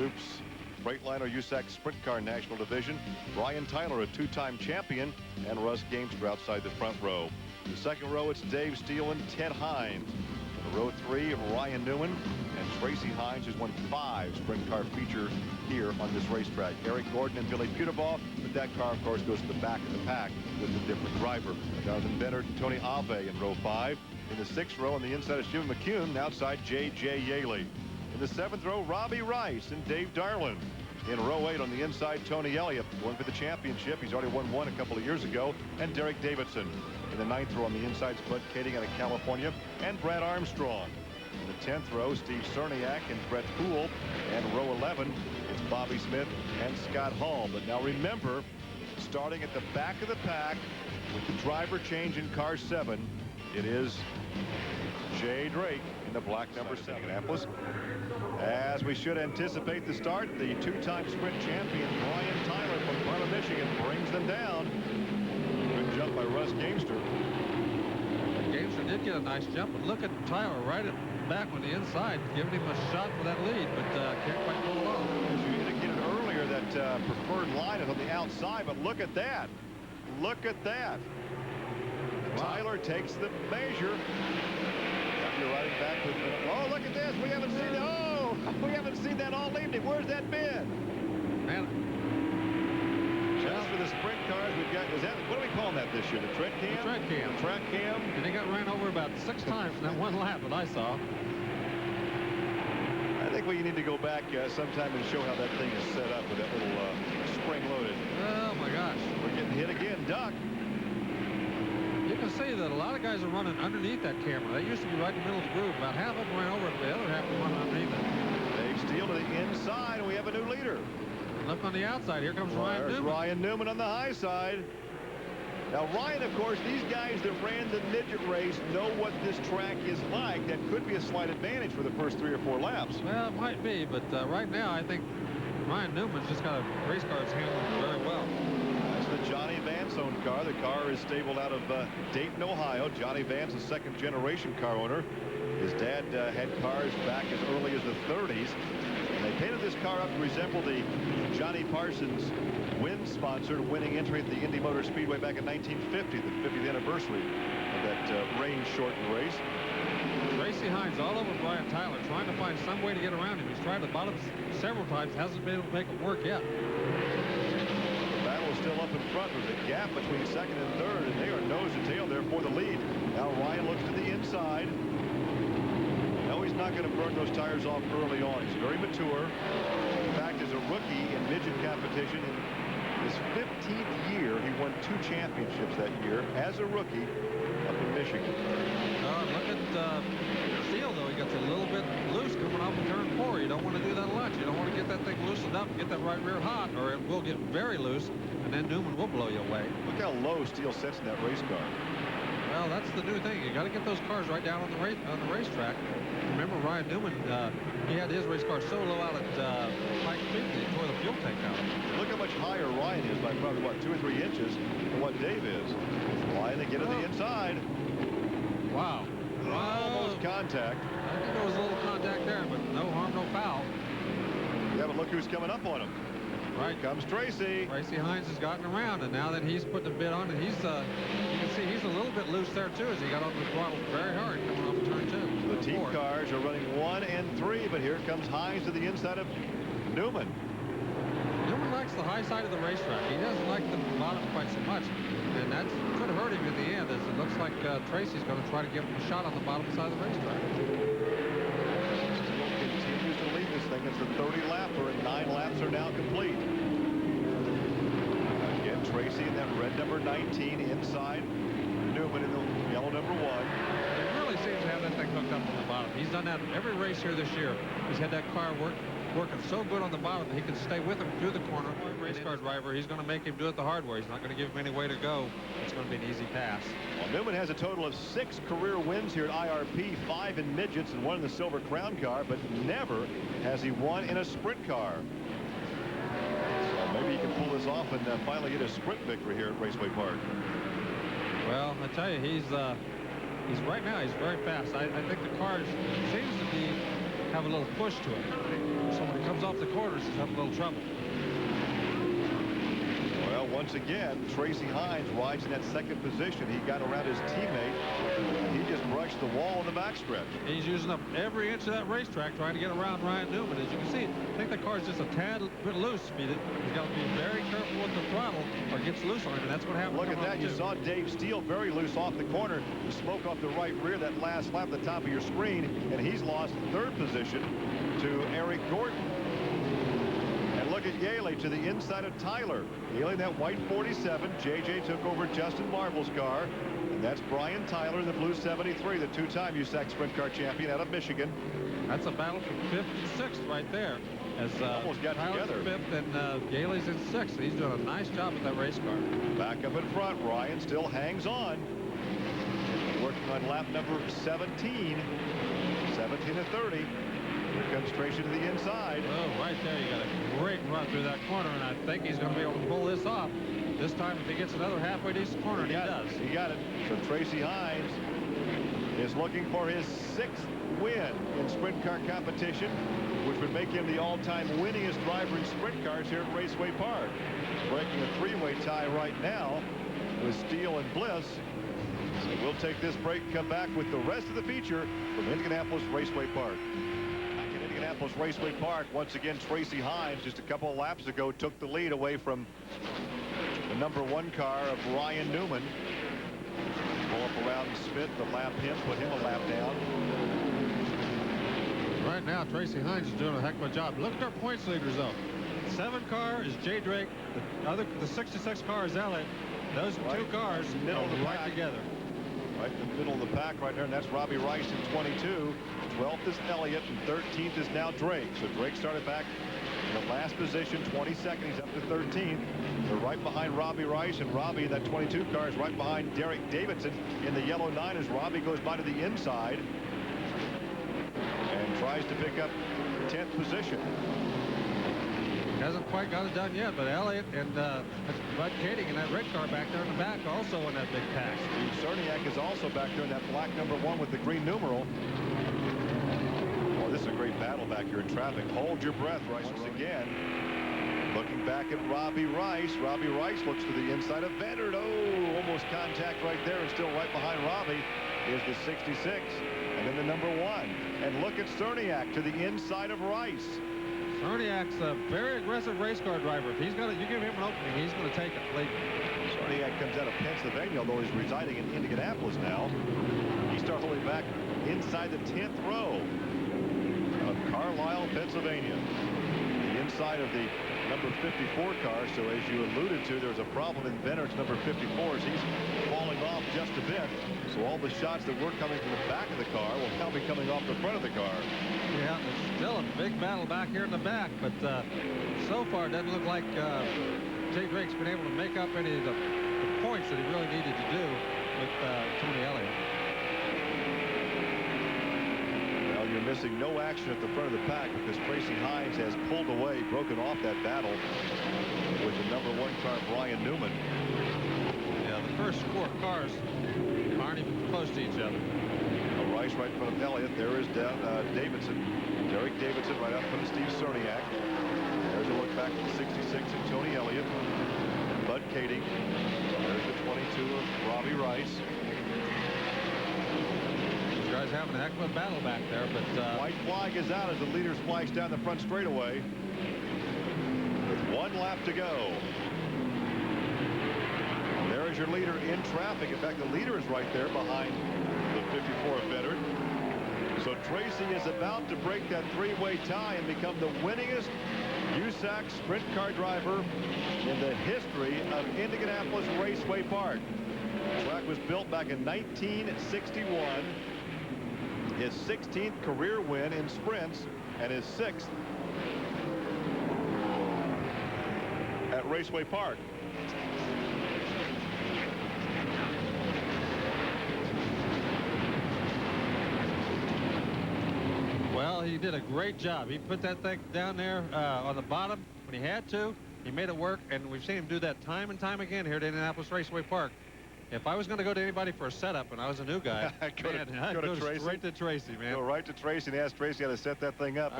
Oops. Freightliner USAC Sprint Car National Division. Brian Tyler, a two-time champion, and Russ Gamester outside the front row. In the second row, it's Dave Steele and Ted Hines. In row 3, Ryan Newman and Tracy Hines, who's won 5 sprint car feature here on this racetrack. Eric Gordon and Billy Putavoff, but that car, of course, goes to the back of the pack with a different driver. Jonathan Bennett and Tony Ave in row 5. In the 6th row on the inside is Jimmy McCune, and outside J.J. Yaley. In the 7th row, Robbie Rice and Dave Darlin. In row 8 on the inside, Tony Elliott going for the championship. He's already won one a couple of years ago. And Derek Davidson. In the 9th row on the inside is Bud Kading out of California and Brad Armstrong. In the 10th row, Steve Cerniak and Brett Poole. And row 11, it's Bobby Smith and Scott Hall. But now remember, starting at the back of the pack with the driver change in car 7, it is Jay Drake in the black number 7. Indianapolis. As we should anticipate the start, the two-time sprint champion Brian Tyler from Parma, Michigan brings them down. Good jump by Russ Gamester. Gamester did get a nice jump, but look at Tyler right at back on the inside, giving him a shot for that lead, but can't quite go along. As you indicated earlier, that preferred line is on the outside, but look at that. Look at that. Wow. Tyler takes the measure. You're riding back with the, oh, look at this. We haven't seen that. Oh, we haven't seen that all evening. Where's that been? Man. Just for the sprint cars, we've got, is that, what are we calling that this year? The tread cam? The tread cam. The track cam. And they got ran over about 6 times in that one lap that I saw. I think we need to go back sometime and show how that thing is set up with that little spring loaded. Oh, my gosh. We're getting hit again. Duck. You can see that a lot of guys are running underneath that camera. They used to be right in the middle of the groove. About half of them ran over it, the other half were running underneath it. Dave Steele to the inside, and we have a new leader. Look on the outside. Here comes Ryan Newman. Ryan Newman on the high side. Now, Ryan, of course, these guys that ran the midget race know what this track is like. That could be a slight advantage for the first 3 or 4 laps. Well, it might be, but right now I think Ryan Newman's just got a race car that's handling very well. The Johnny Vance owned car. The car is stabled out of Dayton, Ohio. Johnny Vance, a second-generation car owner. His dad had cars back as early as the 30s. And they painted this car up to resemble the Johnny Parsons wind-sponsored winning entry at the Indy Motor Speedway back in 1950, the 50th anniversary of that rain-shortened race. Tracy Hines all over Brian Tyler, trying to find some way to get around him. He's tried the bottom several times, hasn't been able to make it work yet. Still up in front. There's a gap between second and third, and they are nose to tail there for the lead. Now Ryan looks to the inside. No, he's not going to burn those tires off early on. He's very mature. In fact, as a rookie in midget competition in his 15th year, he won 2 championships that year as a rookie up in Michigan. Look at Steele, though. He gets a little bit loose coming off of turn 4. You don't want to do that a lot. You don't want to get that thing loosened up and get that right rear hot, or it will get very loose. And then Newman will blow you away. Look how low Steele sits in that race car. Well, that's the new thing. You got to get those cars right down on the racetrack. Remember, Ryan Newman, he had his race car so low out at Pike Peak that he tore the fuel tank out. Look how much higher Ryan is by probably, what, 2 or 3 inches than what Dave is. Ryan, they get to the inside. Wow. Almost contact. I think there was a little contact there, but no harm, no foul. Yeah, but look who's coming up on him. Right comes Tracy. Tracy Hines has gotten around, and now that he's putting a bit on, and he's, you can see he's a little bit loose there, too, as he got on the throttle very hard coming off of turn 2. So the team cars are running 1 and 3, but here comes Hines to the inside of Newman. Newman likes the high side of the racetrack. He doesn't like the bottom quite so much, and that could hurt him in the end, as it looks like Tracy's going to try to give him a shot on the bottom side of the racetrack. Still continues to lead this thing. It's the 30-lapper, and 9 laps are now complete. Again, Tracy in that red number 19 inside. Newman in the yellow number 1. He really seems to have that thing hooked up on the bottom. He's done that every race here this year. He's had that car working so good on the bottom that he can stay with him through the corner. Race car driver, he's going to make him do it the hard way. He's not going to give him any way to go. It's going to be an easy pass. Well, Newman has a total of 6 career wins here at IRP, 5 in midgets and 1 in the Silver Crown car, but never has he won in a sprint car. So maybe he can pull this off and finally get a sprint victory here at Raceway Park. Well, I tell you, he's right now, he's very fast. I think the car seems to have a little push to it. So when he comes off the corners, he's having a little trouble. Well, once again, Tracy Hines rides in that second position. He got around his teammate. He just brushed the wall in the backstretch. He's using up every inch of that racetrack trying to get around Ryan Newman. As you can see, I think the car's just a tad bit loose. He's got to be very careful with the throttle or it gets loose on him, and that's what happened. Look at that. You saw Dave Steele very loose off the corner. The smoke off the right rear, that last lap at the top of your screen, and he's lost third position to Eric Gordon. And look at Yale to the inside of Tyler. Yale in that white 47. JJ took over Justin Marvel's car. And that's Brian Tyler in the blue 73, the two-time USAC Sprint Car champion out of Michigan. That's a battle for 5th and 6th right there. As almost got Tyler's together. 5th and Yaley's in 6th. He's doing a nice job with that race car. Back up in front, Ryan still hangs on. Working on lap number 17. 17 to 30. Here comes Tracy to the inside. Oh, right there, you got a great run through that corner, and I think he's going to be able to pull this off. This time, if he gets another halfway decent corner, and he does. He got it. So Tracy Hines is looking for his 6th win in sprint car competition, which would make him the all-time winningest driver in sprint cars here at Raceway Park. Breaking a three-way tie right now with Steele and Bliss. So we'll take this break and come back with the rest of the feature from Indianapolis Raceway Park. Back in Indianapolis Raceway Park, once again, Tracy Hines, just a couple of laps ago, took the lead away from the number 1 car of Ryan Newman. Pull up around Smith to lap him, put him a lap down. Right now, Tracy Hines is doing a heck of a job. Look at our points leaders, though. 7 car is Jay Drake. The 66 car is Elliott. Those two cars are right together. Right in the middle of the pack right there, and that's Robbie Rice in 22. 12th is Elliott, and 13th is now Drake. So Drake started back in the last position, 22nd. He's up to 13th. They're right behind Robbie Rice, and Robbie in that 22 car is right behind Derek Davidson in the yellow 9 as Robbie goes by to the inside and tries to pick up 10th position. Hasn't quite got it done yet, but Elliott and Bud Kading in that red car back there in the back also in that big pack. Cerniak is also back there in that black number 1 with the green numeral. Oh, this is a great battle back here in traffic. Hold your breath, Rice, once again. Looking back at Robbie Rice. Robbie Rice looks to the inside of Bennett. Oh, almost contact right there, and still right behind Robbie is the 66 and then the number 1. And look at Cerniak to the inside of Rice. Cerniak's a very aggressive race car driver. If he's got it, you give him an opening, he's going to take it. Cerniak comes out of Pennsylvania, although he's residing in Indianapolis now. He starts holding back inside the 10th row of Carlisle, Pennsylvania. The inside of the number 54 car. So as you alluded to, there's a problem in Bennert's number 54 as he's falling off just a bit. So all the shots that were coming from the back of the car will now be coming off the front of the car. Yeah, it's still a big battle back here in the back, but so far it doesn't look like Jay Drake's been able to make up any of the points that he really needed to do with Tony Elliott. Well, you're missing no action at the front of the pack because Tracy Hines has pulled away, broken off that battle with the number 1 car, Brian Newman. Yeah, the first 4 cars aren't even close to each other. Rice right in front of Elliott. There is Davidson. Derek Davidson right out in front of Steve Cerniak. There's a look back at the 66 and Tony Elliott. Bud Kading. There's the 22 of Robbie Rice. These guys having a heck of a battle back there, but white flag is out as the leader splash down the front straightaway. With 1 lap to go. There is your leader in traffic. In fact, the leader is right there behind the 54 veteran. So Tracy is about to break that 3-way tie and become the winningest USAC sprint car driver in the history of Indianapolis Raceway Park. The track was built back in 1961. His 16th career win in sprints and his 6th at Raceway Park. Well, he did a great job. He put that thing down there on the bottom when he had to. He made it work, and we've seen him do that time and time again here at Indianapolis Raceway Park. If I was going to go to anybody for a setup and I was a new guy, I'd go straight to Tracy, man. Go right to Tracy and ask Tracy how to set that thing up.